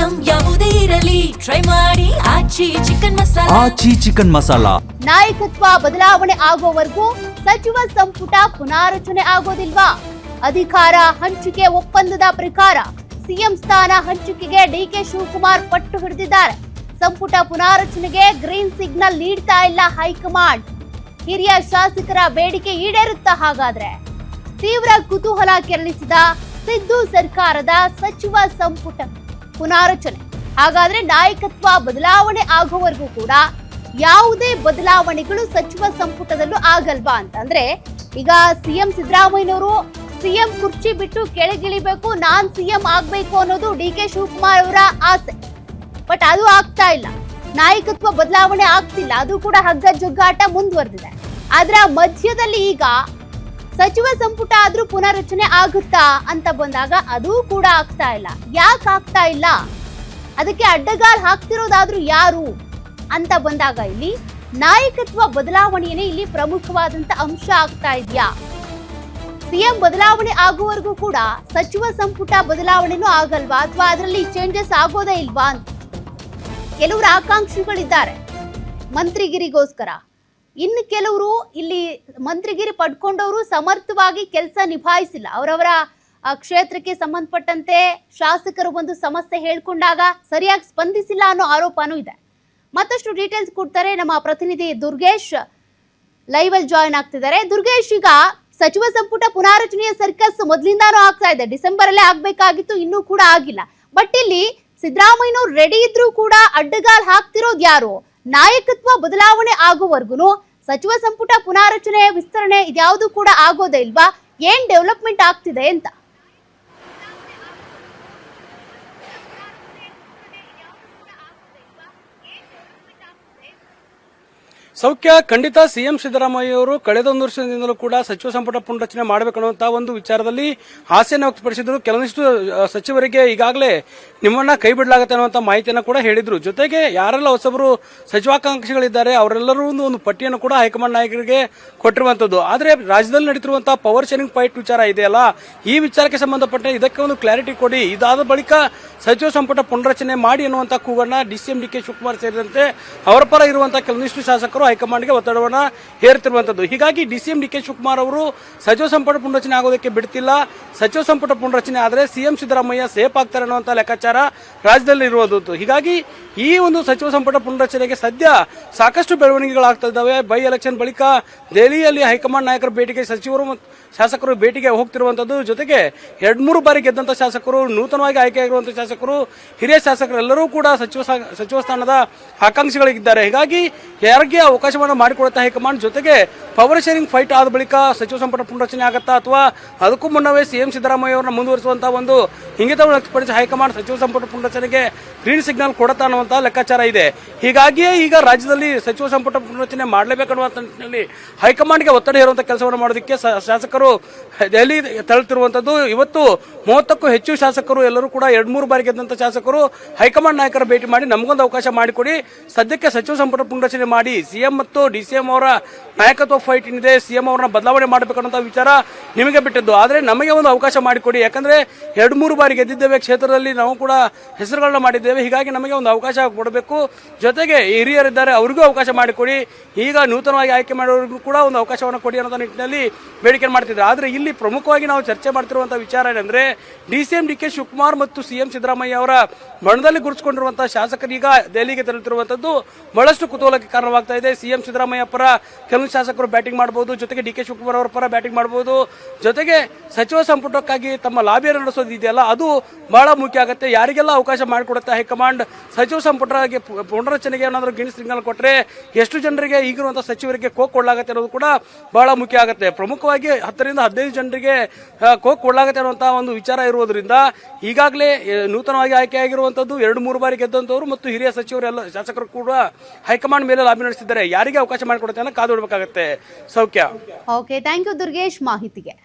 Item ಯಾವುದೇ ಇರಲಿ try ಮಾಡಿ ಆಚಿ ಚಿಕನ್ ಮಸಾಲಾ. ನಾಯಕತ್ವ ಬದಲಾವಣೆ ಆಗೋವರೆಗೂ ಸಚಿವ ಸಂಪುಟ ಪುನಾರಚನೆ ಆಗೋದಿಲ್ವಾ? ಅಧಿಕಾರ ಹಂಚಿಕೆ ಒಪ್ಪಂದದ ಪ್ರಕಾರ ಸಿಎಂ ಸ್ಥಾನ ಹಂಚಿಕೆಗೆ ಡಿಕೆ ಶಿವಕುಮಾರ್ ಪಟ್ಟು ಹಿಡಿದಿದ್ದಾರೆ. ಸಂಪುಟ ಪುನಾರಚನೆಗೆ ಗ್ರೀನ್ ಸಿಗ್ನಲ್ ನೀಡ್ತಾ ಇಲ್ಲ ಹೈಕಮಾಂಡ್. ಹಿರಿಯ ಶಾಸಕರ ಬೇಡಿಕೆ ಈಡೇರುತ್ತಾ ಹಾಗಾದ್ರೆ? ತೀವ್ರ ಕುತೂಹಲ ಕೆರಳಿಸಿದ ಸಿದ್ದು ಸರ್ಕಾರದ ಸಚಿವ ಸಂಪುಟ ಪುನಾರಚನೆ. ಹಾಗಾದ್ರೆ ನಾಯಕತ್ವ ಬದಲಾವಣೆ ಆಗುವವರೆಗೂ ಕೂಡ ಯಾವುದೇ ಬದಲಾವಣೆಗಳು ಸಚಿವ ಸಂಪುಟದಲ್ಲೂ ಆಗಲ್ವಾ ಅಂತಂದ್ರೆ, ಈಗ ಸಿಎಂ ಸಿದ್ದರಾಮಯ್ಯನವರು ಸಿಎಂ ಕುರ್ಚಿ ಬಿಟ್ಟು ಕೆಳಗಿಳಿಬೇಕು, ನಾನ್ ಸಿಎಂ ಆಗ್ಬೇಕು ಅನ್ನೋದು ಡಿಕೆ ಶಿವಕುಮಾರ್ ಅವರ ಆಸೆ. ಬಟ್ ಅದು ಆಗ್ತಾ ಇಲ್ಲ. ನಾಯಕತ್ವ ಬದಲಾವಣೆ ಆಗ್ತಿಲ್ಲ. ಅದು ಕೂಡ ಹಗ್ಗ ಜಗ್ಗಾಟ ಮುಂದುವರೆದಿದೆ. ಅದರ ಮಧ್ಯದಲ್ಲಿ ಈಗ ಸಚಿವ ಸಂಪುಟ ಆದ್ರೂ ಪುನರ್ರಚನೆ ಆಗುತ್ತಾ ಅಂತ ಬಂದಾಗ ಅದು ಕೂಡ ಆಗ್ತಾ ಇಲ್ಲ. ಯಾಕೆ ಆಗ್ತಾ ಇಲ್ಲ? ಅದಕ್ಕೆ ಅಡ್ಡಗಾಲ್ ಹಾಕ್ತಿರೋದಾದ್ರೂ ಯಾರು ಅಂತ ಬಂದಾಗ ಇಲ್ಲಿ ನಾಯಕತ್ವ ಬದಲಾವಣೆಯೇ ಇಲ್ಲಿ ಪ್ರಮುಖವಾದಂತ ಅಂಶ ಆಗ್ತಾ ಇದೆಯಾ? ಸಿಎಂ ಬದಲಾವಣೆ ಆಗುವವರೆಗೂ ಕೂಡ ಸಚಿವ ಸಂಪುಟ ಬದಲಾವಣೆನೂ ಆಗಲ್ವಾ, ಅಥವಾ ಅದರಲ್ಲಿ ಚೇಂಜಸ್ ಆಗೋದೇ ಇಲ್ವಾ ಅಂತ ಕೆಲವರು ಆಕಾಂಕ್ಷಿಗಳಿದ್ದಾರೆ ಮಂತ್ರಿಗಿರಿಗೋಸ್ಕರ. ಇನ್ನು ಕೆಲವರು ಇಲ್ಲಿ ಮಂತ್ರಿಗಿರಿ ಪಡ್ಕೊಂಡವರು ಸಮರ್ಥವಾಗಿ ಕೆಲಸ ನಿಭಾಯಿಸಿಲ್ಲ. ಅವರವರ ಕ್ಷೇತ್ರಕ್ಕೆ ಸಂಬಂಧಪಟ್ಟಂತೆ ಶಾಸಕರು ಒಂದು ಸಮಸ್ಯೆ ಹೇಳ್ಕೊಂಡಾಗ ಸರಿಯಾಗಿ ಸ್ಪಂದಿಸಿಲ್ಲ ಅನ್ನೋ ಆರೋಪನೂ ಇದೆ. ಮತ್ತಷ್ಟು ಡೀಟೇಲ್ಸ್ ಕೊಡ್ತಾರೆ ನಮ್ಮ ಪ್ರತಿನಿಧಿ ದುರ್ಗೇಶ್. ಲೈವ್ ಅಲ್ಲಿ ಜಾಯಿನ್ ಆಗ್ತಿದ್ದಾರೆ. ದುರ್ಗೇಶ್, ಈಗ ಸಚಿವ ಸಂಪುಟ ಪುನಾರಚನೆಯ ಸರ್ಕಸ್ ಮೊದಲಿಂದಾನೂ ಆಗ್ತಾ ಇದೆ. ಡಿಸೆಂಬರ್ ಅಲ್ಲೇ ಆಗ್ಬೇಕಾಗಿತ್ತು, ಇನ್ನೂ ಕೂಡ ಆಗಿಲ್ಲ. ಬಟ್ ಇಲ್ಲಿ ಸಿದ್ದರಾಮಯ್ಯನವ್ರು ರೆಡಿ ಇದ್ರೂ ಕೂಡ ಅಡ್ಡಗಾಲ್ ಹಾಕ್ತಿರೋದು ಯಾರು? ನಾಯಕತ್ವ ಬದಲಾವಣೆ ಆಗುವವರೆಗೂ ಸಚಿವ ಸಂಪುಟ ಪುನಾರಚನೆ ವಿಸ್ತರಣೆ ಇದ್ಯಾವುದು ಕೂಡ ಆಗೋದೇ ಇಲ್ವಾ? ಏನ್ ಡೆವಲಪ್ಮೆಂಟ್ ಆಗ್ತಿದೆ ಅಂತ? ಸೌಖ್ಯ, ಖಂಡಿತ ಸಿಎಂ ಸಿದ್ದರಾಮಯ್ಯ ಅವರು ಕಳೆದ ಒಂದು ವರ್ಷದಿಂದಲೂ ಕೂಡ ಸಚಿವ ಸಂಪುಟ ಪುನರಚನೆ ಮಾಡಬೇಕನ್ನುವಂತಹ ಒಂದು ವಿಚಾರದಲ್ಲಿ ಆಸೆಯನ್ನು ವ್ಯಕ್ತಪಡಿಸಿದ್ರು. ಕೆಲವೊಂದಿಷ್ಟು ಸಚಿವರಿಗೆ ಈಗಾಗಲೇ ನಿಮ್ಮನ್ನ ಕೈ ಬಿಡಲಾಗುತ್ತೆ ಅನ್ನುವಂಥ ಮಾಹಿತಿಯನ್ನು ಕೂಡ ಹೇಳಿದ್ರು. ಜೊತೆಗೆ ಯಾರೆಲ್ಲ ಹೊಸಬರು ಸಚಿವಾಕಾಂಕ್ಷಿಗಳಿದ್ದಾರೆ ಅವರೆಲ್ಲರೂ ಒಂದು ಪಟ್ಟಿಯನ್ನು ಕೂಡ ಹೈಕಮಾಂಡ್ ನಾಯಕರಿಗೆ ಕೊಟ್ಟಿರುವಂತದ್ದು. ಆದರೆ ರಾಜ್ಯದಲ್ಲಿ ನಡೀತಿರುವಂತಹ ಪವರ್ ಶೇರಿಂಗ್ ಫೈಟ್ ವಿಚಾರ ಇದೆಯಲ್ಲ, ಈ ವಿಚಾರಕ್ಕೆ ಸಂಬಂಧಪಟ್ಟ ಇದಕ್ಕೆ ಒಂದು ಕ್ಲಾರಿಟಿ ಕೊಡಿ. ಇದಾದ ಬಳಿಕ ಸಚಿವ ಸಂಪುಟ ಪುನರಚನೆ ಮಾಡಿ ಅನ್ನುವಂಥ ಕೂಗನ್ನ ಡಿಸಿಎಂ ಡಿಕೆ ಶಿವಕುಮಾರ್ ಸೇರಿದಂತೆ ಅವರ ಪರ ಇರುವಂತಹ ಕೆಲವೊಂದಿಷ್ಟು ಶಾಸಕರು ಹೈಕಮಾಂಡ್ಗೆ ಒತ್ತಡವನ್ನು ಹೇರುತ್ತಿರುವಂತದ್ದು. ಹೀಗಾಗಿ ಡಿಸಿಎಂ ಡಿಕೆ ಶಿವಕುಮಾರ್ ಅವರು ಸಚಿವ ಸಂಪುಟ ಪುನರಚನೆ ಆಗೋದಕ್ಕೆ ಬಿಡ್ತಿಲ್ಲ. ಸಚಿವ ಸಂಪುಟ ಪುನರಚನೆ ಆದರೆ ಸಿಎಂ ಸಿದ್ದರಾಮಯ್ಯ ಸೇಫ್ ಆಗ್ತಾರೆ ಅನ್ನುವಂಥ ಲೆಕ್ಕಾಚಾರ ರಾಜ್ಯದಲ್ಲಿ ಇರುವುದು. ಹೀಗಾಗಿ ಈ ಒಂದು ಸಚಿವ ಸಂಪುಟ ಪುನರಚನೆಗೆ ಸದ್ಯ ಸಾಕಷ್ಟು ಬೆಳವಣಿಗೆಗಳಾಗ್ತಾ ಇದ್ದಾವೆ. ಬೈ ಎಲೆಕ್ಷನ್ ಬಳಿಕ ದೆಹಲಿಯಲ್ಲಿ ಹೈಕಮಾಂಡ್ ನಾಯಕರ ಭೇಟಿಗೆ ಸಚಿವರು ಮತ್ತು ಶಾಸಕರು ಭೇಟಿಗೆ ಹೋಗ್ತಿರುವಂತದ್ದು. ಜೊತೆಗೆ 2-3 ಬಾರಿ ಗೆದ್ದಂತ ಶಾಸಕರು, ನೂತನವಾಗಿ ಆಯ್ಕೆಯಾಗಿರುವಂತಹ ಶಾಸಕರು, ಹಿರಿಯ ಶಾಸಕರೆಲ್ಲರೂ ಕೂಡ ಸಚಿವ ಸ್ಥಾನದ ಆಕಾಂಕ್ಷಿಗಳಿದ್ದಾರೆ. ಹೀಗಾಗಿ ಯಾರಿಗೆ ಅವಕಾಶವನ್ನು ಮಾಡಿಕೊಡುತ್ತಾ ಹೈಕಮಾಂಡ್. ಜೊತೆಗೆ ಪವರ್ ಶೇರಿಂಗ್ ಫೈಟ್ ಆದ ಬಳಿಕ ಸಚಿವ ಸಂಪುಟ ಪುನರಚನೆ ಆಗುತ್ತಾ ಅಥವಾ ಅದಕ್ಕೂ ಮುನ್ನವೇ ಸಿಎಂ ಸಿದ್ದರಾಮಯ್ಯ ಅವರನ್ನ ಮುಂದುವರಿಸುವಂತಹ ಒಂದು ಇಂಗಿತವನ್ನು ವ್ಯಕ್ತಪಡಿಸಿ ಹೈಕಮಾಂಡ್ ಸಚಿವ ಸಂಪುಟ ಪುನರಚನೆಗೆ ಗ್ರೀನ್ ಸಿಗ್ನಲ್ ಕೊಡುತ್ತಾ ಅನ್ನುವಂತಹ ಲೆಕ್ಕಾಚಾರ ಇದೆ. ಹೀಗಾಗಿಯೇ ಈಗ ರಾಜ್ಯದಲ್ಲಿ ಸಚಿವ ಸಂಪುಟ ಪುನರಚನೆ ಮಾಡಲೇಬೇಕನ್ನುವಂತ ನಿಟ್ಟಿನಲ್ಲಿ ಹೈಕಮಾಂಡ್ಗೆ ಒತ್ತಡ ಹೇರುವಂತಹ ಕೆಲಸವನ್ನು ಮಾಡೋದಕ್ಕೆ ಶಾಸಕರು ದೆಹಲಿ ತೆರಳುತ್ತಿರುವಂತದ್ದು. ಇವತ್ತು 30ಕ್ಕೂ ಹೆಚ್ಚು ಶಾಸಕರು ಎಲ್ಲರೂ ಕೂಡ 2-3 ಬಾರಿ ಗೆದ್ದಂತ ಶಾಸಕರು ಹೈಕಮಾಂಡ್ ನಾಯಕರ ಭೇಟಿ ಮಾಡಿ ನಮಗೊಂದು ಅವಕಾಶ ಮಾಡಿಕೊಡಿ, ಸದ್ಯಕ್ಕೆ ಸಚಿವ ಸಂಪುಟ ಪುನರಚನೆ ಮಾಡಿ, ಸಿಎಂ ಮತ್ತು ಡಿಸಿಎಂ ಅವರ ನಾಯಕತ್ವ ಫೈಟ್ ಏನಿದೆ, ಸಿಎಂ ಅವರನ್ನ ಬದಲಾವಣೆ ಮಾಡಬೇಕನ್ನೋ ವಿಚಾರ ನಿಮಗೆ ಬಿಟ್ಟಿದ್ದು. ಆದರೆ ನಮಗೆ ಒಂದು ಅವಕಾಶ ಮಾಡಿಕೊಡಿ, ಯಾಕಂದ್ರೆ 2-3 ಬಾರಿ ಗೆದ್ದಿದ್ದೇವೆ, ಕ್ಷೇತ್ರದಲ್ಲಿ ನಾವು ಕೂಡ ಹೆಸರುಗಳನ್ನ ಮಾಡಿದ್ದೇವೆ. ಹೀಗಾಗಿ ನಮಗೆ ಒಂದು ಅವಕಾಶ ಕೊಡಬೇಕು. ಜೊತೆಗೆ ಹಿರಿಯರಿದ್ದಾರೆ, ಅವರಿಗೂ ಅವಕಾಶ ಮಾಡಿಕೊಡಿ. ಈಗ ನೂತನವಾಗಿ ಆಯ್ಕೆ ಮಾಡೋರಿಗೂ ಕೂಡ ಒಂದು ಅವಕಾಶವನ್ನು ಕೊಡಿ ಅನ್ನೋ ನಿಟ್ಟಿನಲ್ಲಿ ಬೇಡಿಕೆ ಮಾಡ್ತಿದ್ದಾರೆ. ಆದರೆ ಇಲ್ಲಿ ಪ್ರಮುಖವಾಗಿ ನಾವು ಚರ್ಚೆ ಮಾಡ್ತಿರುವಂತಹ ವಿಚಾರ ಏನಂದ್ರೆ, ಡಿಸಿಎಂ ಡಿಕೆ ಶಿವಕುಮಾರ್ ಮತ್ತು ಸಿಎಂ ಸಿದ್ದರಾಮಯ್ಯ ಅವರ ಬಣದಲ್ಲಿ ಗುರುತಿಸಿಕೊಂಡಿರುವಂತಹ ಶಾಸಕರು ಈಗ ದೆಹಲಿಗೆ ತೆರಳುತ್ತಿರುವಂತದ್ದು ಬಹಳಷ್ಟು ಕುತೂಹಲಕ್ಕೆ ಕಾರಣವಾಗ್ತಾ ಇದೆ. ಸಿಎಂ ಸಿದ್ದರಾಮಯ್ಯ ಪರ ಕೆಲವು ಶಾಸಕರು ಬ್ಯಾಟಿಂಗ್ ಮಾಡಬಹುದು, ಜೊತೆಗೆ ಡಿಕೆ ಶಿವಕುಮಾರ್ ಅವರ ಪರ ಬ್ಯಾಟಿಂಗ್ ಮಾಡಬಹುದು. ಜೊತೆಗೆ ಸಚಿವ ಸಂಪುಟಕ್ಕಾಗಿ ತಮ್ಮ ಲಾಬಿಯನ್ನು ನಡೆಸೋದು ಇದೆಯಲ್ಲ, ಅದು ಬಹಳ ಮುಖ್ಯ ಆಗುತ್ತೆ. ಯಾರಿಗೆಲ್ಲ ಅವಕಾಶ ಮಾಡಿಕೊಡುತ್ತೆ ಹೈಕಮಾಂಡ್ ಸಚಿವ ಸಂಪುಟಕ್ಕೆ ಪುನರಚನೆಗೆ ಏನಾದರೂ ಗ್ರೀನ್ ಸಿಗ್ನಲ್ ಕೊಟ್ಟರೆ ಎಷ್ಟು ಜನರಿಗೆ ಈಗಿರುವಂತಹ ಸಚಿವರಿಗೆ ಕೋಕ್ ಕೊಡಲಾಗುತ್ತೆ ಅನ್ನೋದು ಕೂಡ ಬಹಳ ಮುಖ್ಯ ಆಗುತ್ತೆ. ಪ್ರಮುಖವಾಗಿ 10ರಿಂದ 15 ಜನರಿಗೆ ಕೋಕ್ ಕೊಡಲಾಗುತ್ತೆ ಅನ್ನುವಂತಹ ಒಂದು ವಿಚಾರ ಇರುವುದರಿಂದ ಈಗಾಗಲೇ ನೂತನವಾಗಿ ಆಯ್ಕೆಯಾಗಿರುವಂತದ್ದು 2-3 ಬಾರಿ ಗೆದ್ದಂತವರು ಮತ್ತು ಹಿರಿಯ ಸಚಿವರೆಲ್ಲ ಶಾಸಕರು ಕೂಡ ಹೈಕಮಾಂಡ್ ಮೇಲೆ ಲಾಬಿ ನಡೆಸಿದ್ದಾರೆ. ಯಾರಿಗೆ ಅವಕಾಶ ಮಾಡಿಕೊಡುತ್ತೆ ಅನ್ನೋ ಕಾದು ನೋಡಬೇಕಾಗುತ್ತೆ. ಸೌಖ್ಯ. ಓಕೆ, ಥ್ಯಾಂಕ್ ಯು ದುರ್ಗೇಶ್ ಮಾಹಿತಿಗೆ.